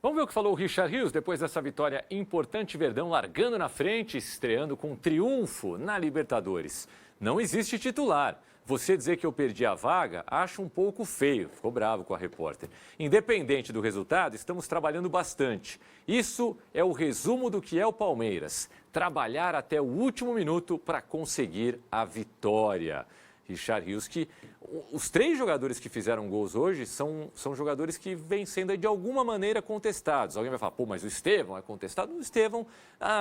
Vamos ver o que falou o Richard Rios depois dessa vitória importante. Verdão largando na frente, estreando com triunfo na Libertadores. Não existe titular. Você dizer que eu perdi a vaga, acho um pouco feio. Ficou bravo com a repórter. Independente do resultado, estamos trabalhando bastante. Isso é o resumo do que é o Palmeiras. Trabalhar até o último minuto para conseguir a vitória. Richard Rios, que os 3 jogadores que fizeram gols hoje são jogadores que vêm sendo de alguma maneira contestados. Alguém vai falar, pô, mas o Estevão é contestado? O Estevão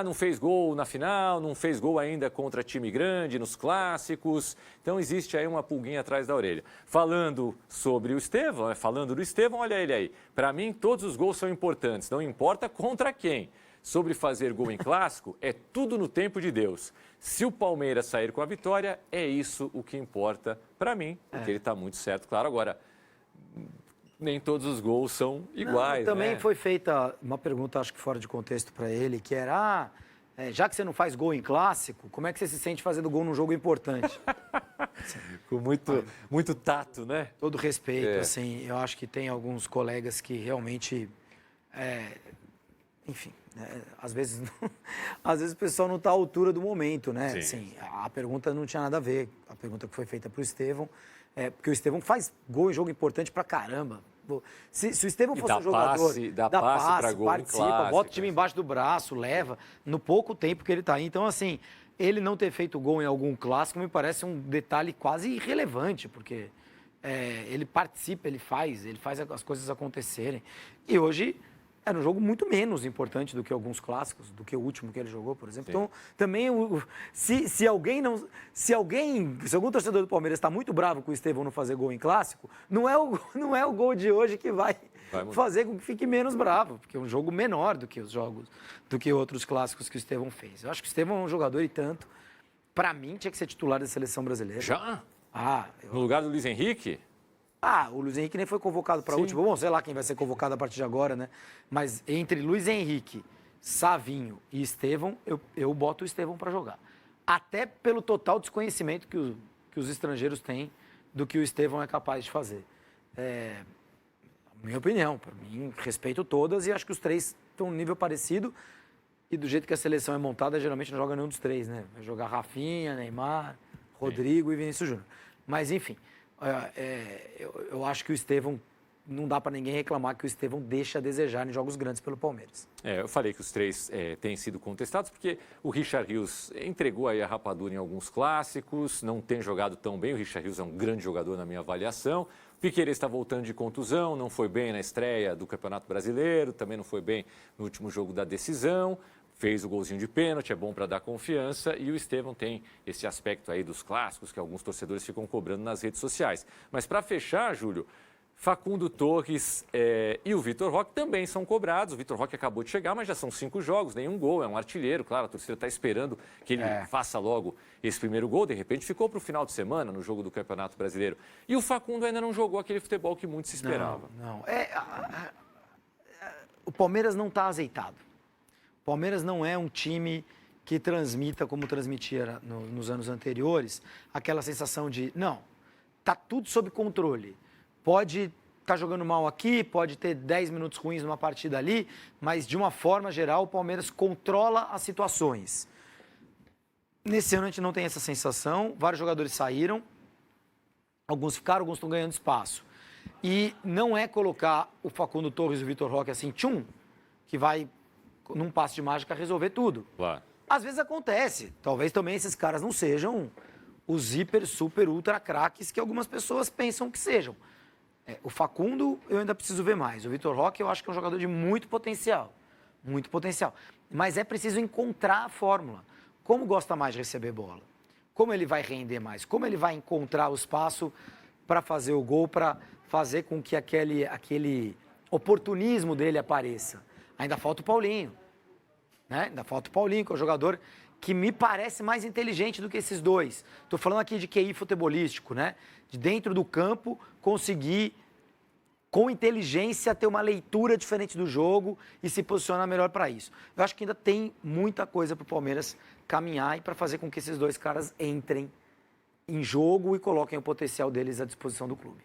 não fez gol na final, não fez gol ainda contra time grande, nos clássicos. Então existe aí uma pulguinha atrás da orelha. Falando sobre o Estevão, falando do Estevão, olha ele aí. Para mim, todos os gols são importantes, não importa contra quem. Sobre fazer gol em clássico, é tudo no tempo de Deus. Se o Palmeiras sair com a vitória, é isso o que importa para mim, porque ele está muito certo. Claro, agora, nem todos os gols são iguais. Também foi feita uma pergunta, acho que fora de contexto para ele, que era, já que você não faz gol em clássico, como é que você se sente fazendo gol num jogo importante? Com muito tato, né? Todo respeito, assim, eu acho que tem alguns colegas que realmente, enfim... Às vezes o pessoal não está à altura do momento, né? Sim. Assim, a pergunta não tinha nada a ver. A pergunta que foi feita para o Estevão, porque o Estevão faz gol em jogo importante pra caramba. Se o Estevão fosse um jogador, dá passe para gol participa, em clássico, bota o time embaixo do braço, leva, no pouco tempo que ele está aí. Então, assim, ele não ter feito gol em algum clássico me parece um detalhe quase irrelevante, porque ele participa, ele faz as coisas acontecerem. E hoje... era um jogo muito menos importante do que alguns clássicos, do que o último que ele jogou, por exemplo. Sim. Então, também, se algum torcedor do Palmeiras está muito bravo com o Estevão não fazer gol em clássico, não é o gol de hoje que vai fazer com que fique menos bravo, porque é um jogo menor do que outros clássicos que o Estevão fez. Eu acho que o Estevão é um jogador e tanto. Para mim, tinha que ser titular da seleção brasileira. Já? No lugar do Luiz Henrique? O Luiz Henrique nem foi convocado para a última. Bom, sei lá quem vai ser convocado a partir de agora, né? Mas entre Luiz Henrique, Savinho e Estevão, eu boto o Estevão para jogar. Até pelo total desconhecimento que os estrangeiros têm do que o Estevão é capaz de fazer. Minha opinião, para mim, respeito todas e acho que os 3 estão num nível parecido. E do jeito que a seleção é montada, geralmente não joga nenhum dos 3, né? Vai jogar Rafinha, Neymar, Rodrigo e Vinícius Júnior. Mas, enfim... eu acho que o Estevão, não dá para ninguém reclamar que o Estevão deixa a desejar em jogos grandes pelo Palmeiras. Eu falei que os 3 têm sido contestados porque o Richard Rios entregou aí a rapadura em alguns clássicos, não tem jogado tão bem. O Richard Rios é um grande jogador na minha avaliação. O Piquerez está voltando de contusão, não foi bem na estreia do Campeonato Brasileiro, também não foi bem no último jogo da decisão. Fez o golzinho de pênalti, é bom para dar confiança. E o Estevão tem esse aspecto aí dos clássicos que alguns torcedores ficam cobrando nas redes sociais. Mas para fechar, Júlio, Facundo Torres e o Vitor Roque também são cobrados. O Vitor Roque acabou de chegar, mas já são 5 jogos, nenhum gol, é um artilheiro. Claro, a torcida está esperando que ele faça logo esse primeiro gol. De repente ficou para o final de semana no jogo do Campeonato Brasileiro. E o Facundo ainda não jogou aquele futebol que muito se esperava. Não. O Palmeiras não está azeitado. O Palmeiras não é um time que transmita, como transmitia nos anos anteriores, aquela sensação de, não, tá tudo sob controle. Pode estar jogando mal aqui, pode ter 10 minutos ruins numa partida ali, mas de uma forma geral o Palmeiras controla as situações. Nesse ano a gente não tem essa sensação, vários jogadores saíram, alguns ficaram, alguns estão ganhando espaço. E não é colocar o Facundo Torres e o Vitor Roque assim, que vai... num passe de mágica, resolver tudo. Claro. Às vezes acontece. Talvez também esses caras não sejam os hiper, super, ultra craques que algumas pessoas pensam que sejam. O Facundo, eu ainda preciso ver mais. O Vitor Roque, eu acho que é um jogador de muito potencial. Muito potencial. Mas é preciso encontrar a fórmula. Como gosta mais de receber bola? Como ele vai render mais? Como ele vai encontrar o espaço para fazer o gol, para fazer com que aquele oportunismo dele apareça? Ainda falta o Paulinho, né? Ainda falta o Paulinho, que é um jogador que me parece mais inteligente do que esses dois. Estou falando aqui de QI futebolístico, né? De dentro do campo conseguir, com inteligência, ter uma leitura diferente do jogo e se posicionar melhor para isso. Eu acho que ainda tem muita coisa para o Palmeiras caminhar e para fazer com que esses 2 caras entrem em jogo e coloquem o potencial deles à disposição do clube.